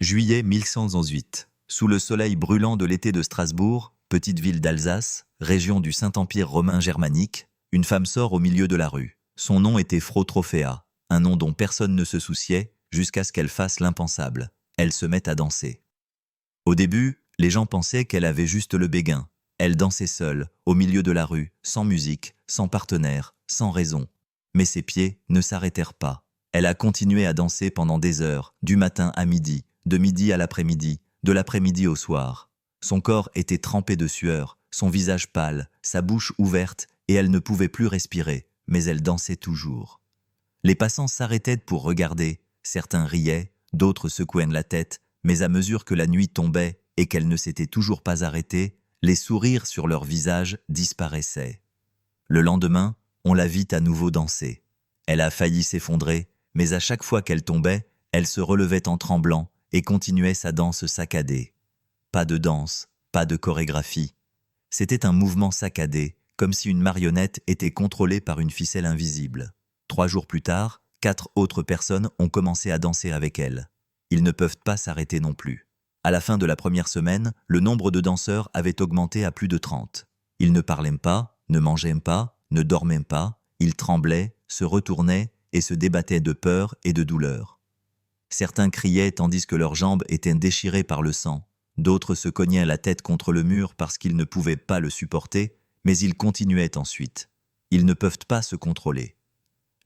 Juillet 1111. Sous le soleil brûlant de l'été de Strasbourg, petite ville d'Alsace, région du Saint-Empire romain germanique, une femme sort au milieu de la rue. Son nom était Frau Trophéa, un nom dont personne ne se souciait, jusqu'à ce qu'elle fasse l'impensable. Elle se met à danser. Au début, les gens pensaient qu'elle avait juste le béguin. Elle dansait seule, au milieu de la rue, sans musique, sans partenaire, sans raison. Mais ses pieds ne s'arrêtèrent pas. Elle a continué à danser pendant des heures, du matin à midi, de midi à l'après-midi, de l'après-midi au soir. Son corps était trempé de sueur, son visage pâle, sa bouche ouverte, et elle ne pouvait plus respirer, mais elle dansait toujours. Les passants s'arrêtaient pour regarder, certains riaient, d'autres secouaient la tête, mais à mesure que la nuit tombait et qu'elle ne s'était toujours pas arrêtée, les sourires sur leur visage disparaissaient. Le lendemain, on la vit à nouveau danser. Elle a failli s'effondrer, mais à chaque fois qu'elle tombait, elle se relevait en tremblant et continuait sa danse saccadée. Pas de danse, pas de chorégraphie. C'était un mouvement saccadé, comme si une marionnette était contrôlée par une ficelle invisible. 3 jours plus tard, 4 autres personnes ont commencé à danser avec elle. Ils ne peuvent pas s'arrêter non plus. À la fin de la première semaine, le nombre de danseurs avait augmenté à plus de 30. Ils ne parlaient pas, ne mangeaient pas, ne dormaient pas, ils tremblaient, se retournaient et se débattaient de peur et de douleur. Certains criaient tandis que leurs jambes étaient déchirées par le sang. D'autres se cognaient la tête contre le mur parce qu'ils ne pouvaient pas le supporter, mais ils continuaient ensuite. Ils ne peuvent pas se contrôler.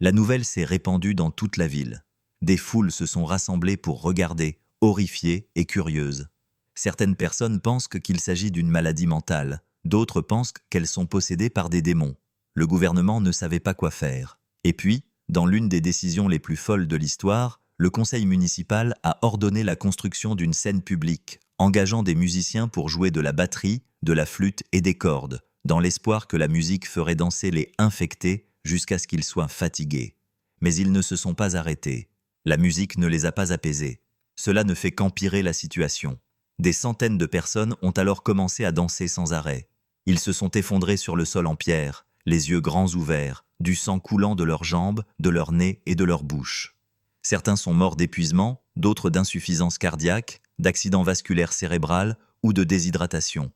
La nouvelle s'est répandue dans toute la ville. Des foules se sont rassemblées pour regarder, horrifiées et curieuses. Certaines personnes pensent qu'il s'agit d'une maladie mentale, d'autres pensent qu'elles sont possédées par des démons. Le gouvernement ne savait pas quoi faire. Et puis, dans l'une des décisions les plus folles de l'histoire, le conseil municipal a ordonné la construction d'une scène publique, engageant des musiciens pour jouer de la batterie, de la flûte et des cordes, dans l'espoir que la musique ferait danser les infectés jusqu'à ce qu'ils soient fatigués. Mais ils ne se sont pas arrêtés. La musique ne les a pas apaisés. Cela ne fait qu'empirer la situation. Des centaines de personnes ont alors commencé à danser sans arrêt. Ils se sont effondrés sur le sol en pierre, les yeux grands ouverts, du sang coulant de leurs jambes, de leur nez et de leur bouche. Certains sont morts d'épuisement, d'autres d'insuffisance cardiaque, d'accident vasculaire cérébral ou de déshydratation.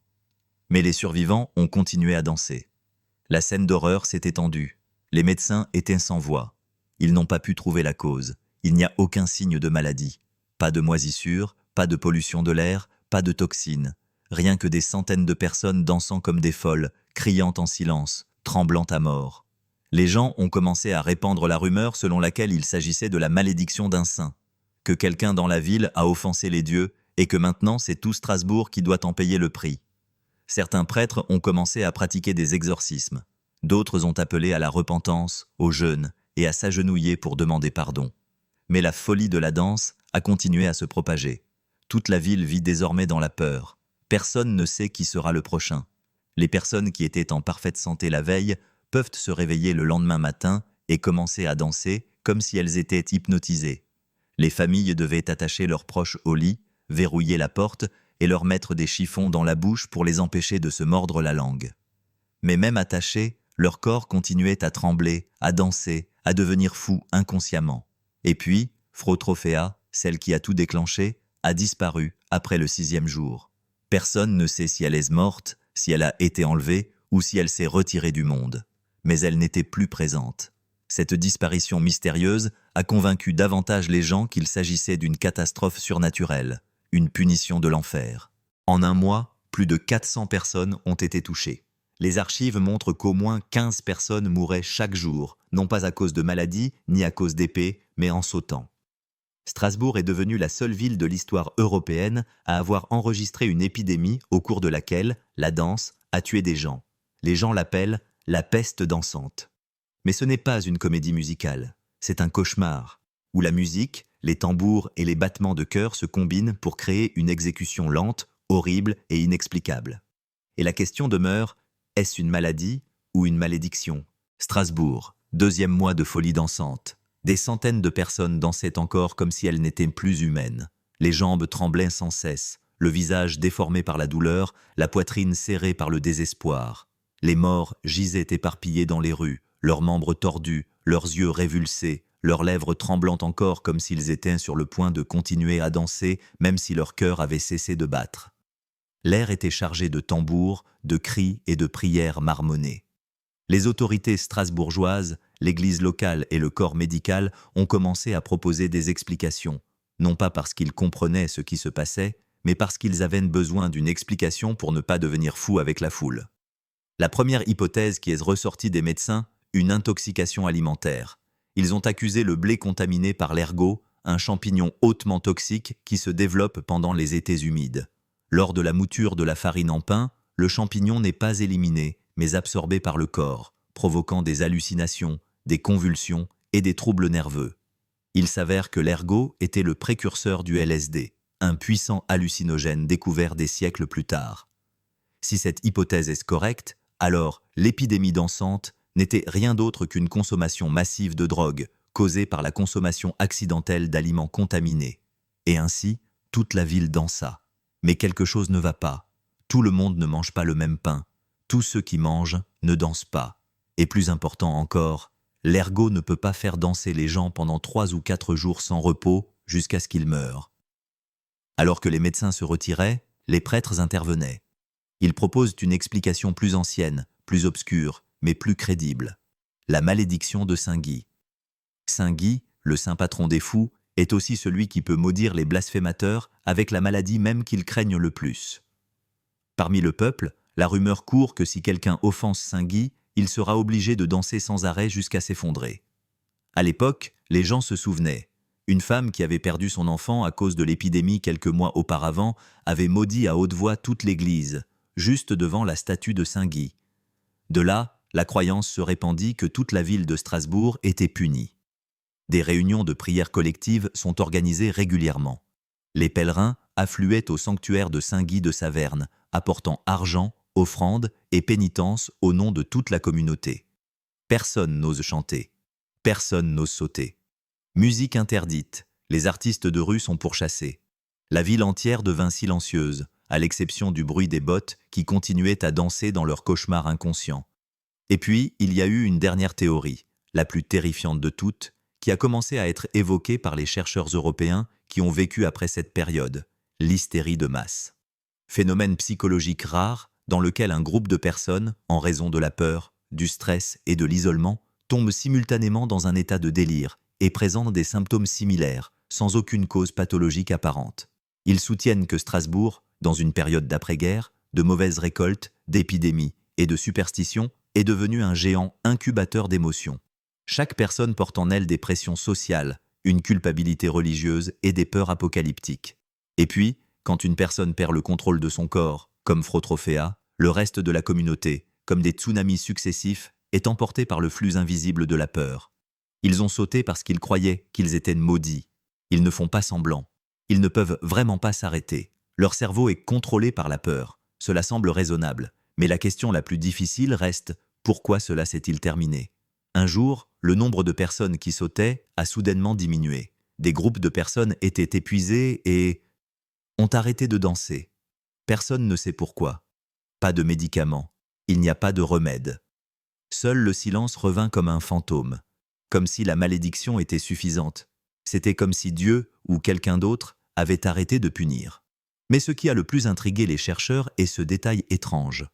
Mais les survivants ont continué à danser. La scène d'horreur s'est étendue. Les médecins étaient sans voix. Ils n'ont pas pu trouver la cause. Il n'y a aucun signe de maladie. Pas de moisissure, pas de pollution de l'air, pas de toxines. Rien que des centaines de personnes dansant comme des folles, criant en silence, tremblant à mort. Les gens ont commencé à répandre la rumeur selon laquelle il s'agissait de la malédiction d'un saint, que quelqu'un dans la ville a offensé les dieux et que maintenant c'est tout Strasbourg qui doit en payer le prix. Certains prêtres ont commencé à pratiquer des exorcismes. D'autres ont appelé à la repentance, au jeûne et à s'agenouiller pour demander pardon. Mais la folie de la danse a continué à se propager. Toute la ville vit désormais dans la peur. Personne ne sait qui sera le prochain. Les personnes qui étaient en parfaite santé la veille peuvent se réveiller le lendemain matin et commencer à danser comme si elles étaient hypnotisées. Les familles devaient attacher leurs proches au lit, verrouiller la porte et leur mettre des chiffons dans la bouche pour les empêcher de se mordre la langue. Mais même attachés, leur corps continuait à trembler, à danser, à devenir fou inconsciemment. Et puis, Frau Trophéa, celle qui a tout déclenché, a disparu après le 6e jour. Personne ne sait si elle est morte, si elle a été enlevée ou si elle s'est retirée du monde. Mais elle n'était plus présente. Cette disparition mystérieuse a convaincu davantage les gens qu'il s'agissait d'une catastrophe surnaturelle, une punition de l'enfer. En un mois, plus de 400 personnes ont été touchées. Les archives montrent qu'au moins 15 personnes mouraient chaque jour, non pas à cause de maladies ni à cause d'épées, mais en sautant. Strasbourg est devenue la seule ville de l'histoire européenne à avoir enregistré une épidémie au cours de laquelle la danse a tué des gens. Les gens l'appellent la peste dansante. Mais ce n'est pas une comédie musicale, c'est un cauchemar, où la musique, les tambours et les battements de cœur se combinent pour créer une exécution lente, horrible et inexplicable. Et la question demeure, est-ce une maladie ou une malédiction ? Strasbourg, 2e mois de folie dansante. Des centaines de personnes dansaient encore comme si elles n'étaient plus humaines. Les jambes tremblaient sans cesse, le visage déformé par la douleur, la poitrine serrée par le désespoir. Les morts gisaient éparpillés dans les rues, leurs membres tordus, leurs yeux révulsés, leurs lèvres tremblant encore comme s'ils étaient sur le point de continuer à danser, même si leur cœur avait cessé de battre. L'air était chargé de tambours, de cris et de prières marmonnées. Les autorités strasbourgeoises, l'église locale et le corps médical ont commencé à proposer des explications, non pas parce qu'ils comprenaient ce qui se passait, mais parce qu'ils avaient besoin d'une explication pour ne pas devenir fous avec la foule. La première hypothèse qui est ressortie des médecins, une intoxication alimentaire. Ils ont accusé le blé contaminé par l'ergot, un champignon hautement toxique qui se développe pendant les étés humides. Lors de la mouture de la farine en pain, le champignon n'est pas éliminé, mais absorbé par le corps, provoquant des hallucinations, des convulsions et des troubles nerveux. Il s'avère que l'ergot était le précurseur du LSD, un puissant hallucinogène découvert des siècles plus tard. Si cette hypothèse est correcte, alors l'épidémie dansante n'était rien d'autre qu'une consommation massive de drogue causée par la consommation accidentelle d'aliments contaminés. Et ainsi, toute la ville dansa. Mais quelque chose ne va pas. Tout le monde ne mange pas le même pain. Tous ceux qui mangent ne dansent pas. Et plus important encore, l'ergot ne peut pas faire danser les gens pendant 3 ou 4 jours sans repos jusqu'à ce qu'ils meurent. Alors que les médecins se retiraient, les prêtres intervenaient. Ils proposent une explication plus ancienne, plus obscure, mais plus crédible. La malédiction de Saint Guy. Saint Guy, le saint patron des fous, est aussi celui qui peut maudire les blasphémateurs avec la maladie même qu'ils craignent le plus. Parmi le peuple, la rumeur court que si quelqu'un offense Saint Guy, il sera obligé de danser sans arrêt jusqu'à s'effondrer. À l'époque, les gens se souvenaient. Une femme qui avait perdu son enfant à cause de l'épidémie quelques mois auparavant avait maudit à haute voix toute l'église, juste devant la statue de Saint Guy. De là, la croyance se répandit que toute la ville de Strasbourg était punie. Des réunions de prières collectives sont organisées régulièrement. Les pèlerins affluaient au sanctuaire de Saint Guy de Saverne, apportant argent, offrandes et pénitences au nom de toute la communauté. Personne n'ose chanter. Personne n'ose sauter. Musique interdite. Les artistes de rue sont pourchassés. La ville entière devint silencieuse, à l'exception du bruit des bottes qui continuaient à danser dans leur cauchemar inconscient. Et puis, il y a eu une dernière théorie, la plus terrifiante de toutes, qui a commencé à être évoquée par les chercheurs européens qui ont vécu après cette période, l'hystérie de masse. Phénomène psychologique rare dans lequel un groupe de personnes, en raison de la peur, du stress et de l'isolement, tombe simultanément dans un état de délire et présente des symptômes similaires, sans aucune cause pathologique apparente. Ils soutiennent que Strasbourg, dans une période d'après-guerre, de mauvaises récoltes, d'épidémies et de superstitions, est devenu un géant incubateur d'émotions. Chaque personne porte en elle des pressions sociales, une culpabilité religieuse et des peurs apocalyptiques. Et puis, quand une personne perd le contrôle de son corps, comme Frotrophéa, le reste de la communauté, comme des tsunamis successifs, est emporté par le flux invisible de la peur. Ils ont sauté parce qu'ils croyaient qu'ils étaient maudits. Ils ne font pas semblant. Ils ne peuvent vraiment pas s'arrêter. Leur cerveau est contrôlé par la peur. Cela semble raisonnable. Mais la question la plus difficile reste « pourquoi cela s'est-il terminé ?» Un jour, le nombre de personnes qui sautaient a soudainement diminué. Des groupes de personnes étaient épuisés et ont arrêté de danser. Personne ne sait pourquoi. Pas de médicaments. Il n'y a pas de remède. Seul le silence revint comme un fantôme. Comme si la malédiction était suffisante. C'était comme si Dieu ou quelqu'un d'autre avait arrêté de punir. Mais ce qui a le plus intrigué les chercheurs est ce détail étrange.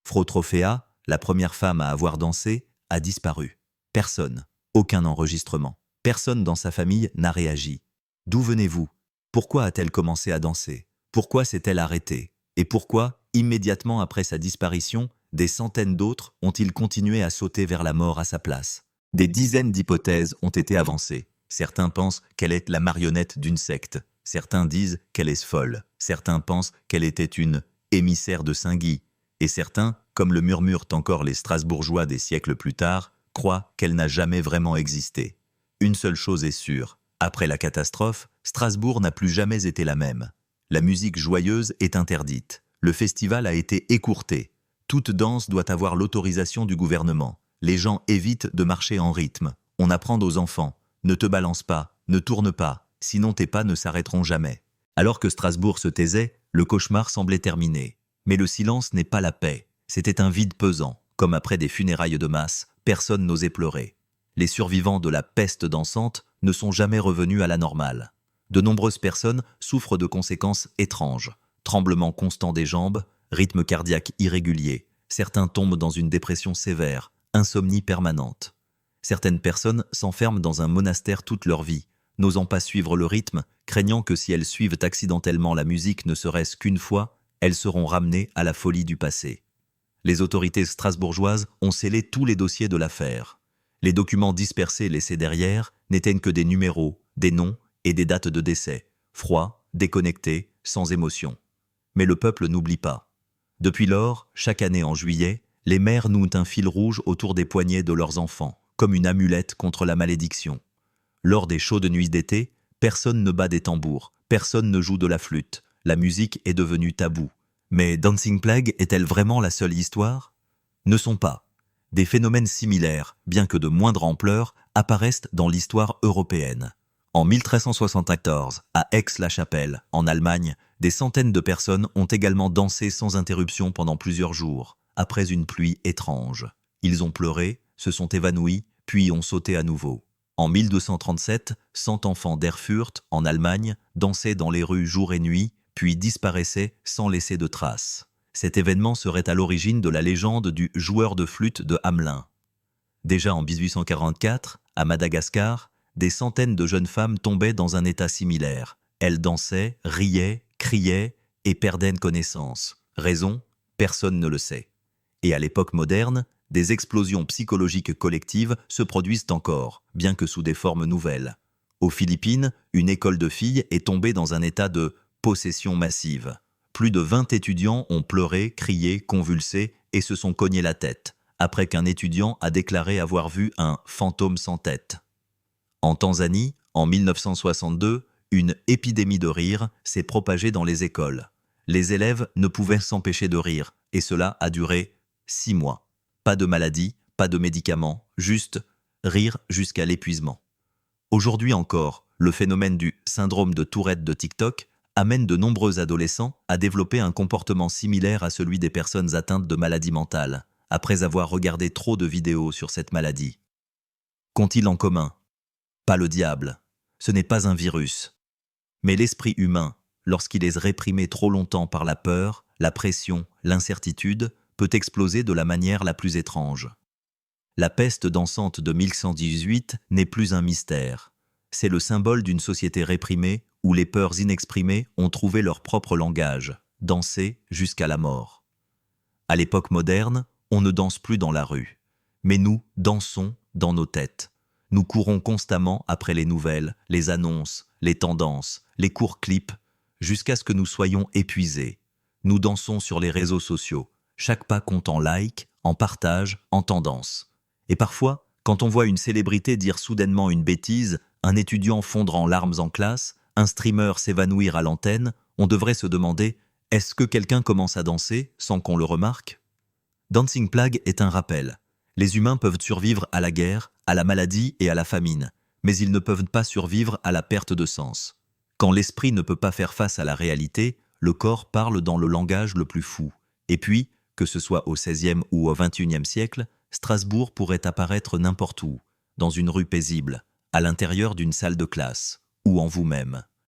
Frotrophéa, la première femme à avoir dansé, a disparu. Personne, aucun enregistrement. Personne dans sa famille n'a réagi. D'où venez-vous? Pourquoi a-t-elle commencé à danser? Pourquoi s'est-elle arrêtée? Et pourquoi, immédiatement après sa disparition, des centaines d'autres ont-ils continué à sauter vers la mort à sa place? Des dizaines d'hypothèses ont été avancées. Certains pensent qu'elle est la marionnette d'une secte. Certains disent qu'elle est folle. Certains pensent qu'elle était une émissaire de Saint Guy. Et certains, comme le murmurent encore les Strasbourgeois des siècles plus tard, croient qu'elle n'a jamais vraiment existé. Une seule chose est sûre. Après la catastrophe, Strasbourg n'a plus jamais été la même. La musique joyeuse est interdite. Le festival a été écourté. Toute danse doit avoir l'autorisation du gouvernement. Les gens évitent de marcher en rythme. On apprend aux enfants. Ne te balance pas, ne tourne pas, sinon tes pas ne s'arrêteront jamais. Alors que Strasbourg se taisait, le cauchemar semblait terminé. Mais le silence n'est pas la paix. C'était un vide pesant. Comme après des funérailles de masse, personne n'osait pleurer. Les survivants de la peste dansante ne sont jamais revenus à la normale. De nombreuses personnes souffrent de conséquences étranges. Tremblements constants des jambes, rythme cardiaque irrégulier. Certains tombent dans une dépression sévère, insomnie permanente. Certaines personnes s'enferment dans un monastère toute leur vie, n'osant pas suivre le rythme, craignant que si elles suivent accidentellement la musique ne serait-ce qu'une fois, elles seront ramenées à la folie du passé. Les autorités strasbourgeoises ont scellé tous les dossiers de l'affaire. Les documents dispersés laissés derrière n'étaient que des numéros, des noms et des dates de décès, froids, déconnectés, sans émotion. Mais le peuple n'oublie pas. Depuis lors, chaque année en juillet, les mères nouent un fil rouge autour des poignets de leurs enfants, comme une amulette contre la malédiction. Lors des chaudes nuits d'été, personne ne bat des tambours, personne ne joue de la flûte. La musique est devenue tabou. Mais Dancing Plague est-elle vraiment la seule histoire? Ne sont pas. Des phénomènes similaires, bien que de moindre ampleur, apparaissent dans l'histoire européenne. En 1374, à Aix-la-Chapelle, en Allemagne, des centaines de personnes ont également dansé sans interruption pendant plusieurs jours, après une pluie étrange. Ils ont pleuré, se sont évanouis, puis ont sauté à nouveau. En 1237, 100 enfants d'Erfurt, en Allemagne, dansaient dans les rues jour et nuit, puis disparaissaient sans laisser de traces. Cet événement serait à l'origine de la légende du joueur de flûte de Hamelin. Déjà en 1844, à Madagascar, des centaines de jeunes femmes tombaient dans un état similaire. Elles dansaient, riaient, criaient et perdaient connaissance. Raison? Personne ne le sait. Et à l'époque moderne, des explosions psychologiques collectives se produisent encore, bien que sous des formes nouvelles. Aux Philippines, une école de filles est tombée dans un état de possession massive. Plus de 20 étudiants ont pleuré, crié, convulsé et se sont cognés la tête, après qu'un étudiant a déclaré avoir vu un fantôme sans tête. En Tanzanie, en 1962, une épidémie de rire s'est propagée dans les écoles. Les élèves ne pouvaient s'empêcher de rire, et cela a duré 6 mois. Pas de maladie, pas de médicaments, juste rire jusqu'à l'épuisement. Aujourd'hui encore, le phénomène du syndrome de Tourette de TikTok amène de nombreux adolescents à développer un comportement similaire à celui des personnes atteintes de maladies mentales, après avoir regardé trop de vidéos sur cette maladie. Qu'ont-ils en commun? Pas le diable. Ce n'est pas un virus. Mais l'esprit humain, lorsqu'il est réprimé trop longtemps par la peur, la pression, l'incertitude, peut exploser de la manière la plus étrange. La peste dansante de 1118 n'est plus un mystère. C'est le symbole d'une société réprimée où les peurs inexprimées ont trouvé leur propre langage, dansé jusqu'à la mort. À l'époque moderne, on ne danse plus dans la rue. Mais nous dansons dans nos têtes. Nous courons constamment après les nouvelles, les annonces, les tendances, les courts clips, jusqu'à ce que nous soyons épuisés. Nous dansons sur les réseaux sociaux. Chaque pas compte en like, en partage, en tendance. Et parfois, quand on voit une célébrité dire soudainement une bêtise, un étudiant fondre en larmes en classe, un streamer s'évanouir à l'antenne, on devrait se demander « Est-ce que quelqu'un commence à danser sans qu'on le remarque ?» Dancing Plague est un rappel. Les humains peuvent survivre à la guerre, à la maladie et à la famine, mais ils ne peuvent pas survivre à la perte de sens. Quand l'esprit ne peut pas faire face à la réalité, le corps parle dans le langage le plus fou. Et puis, que ce soit au XVIe ou au XXIe siècle, Strasbourg pourrait apparaître n'importe où, dans une rue paisible, à l'intérieur d'une salle de classe, ou en vous-même.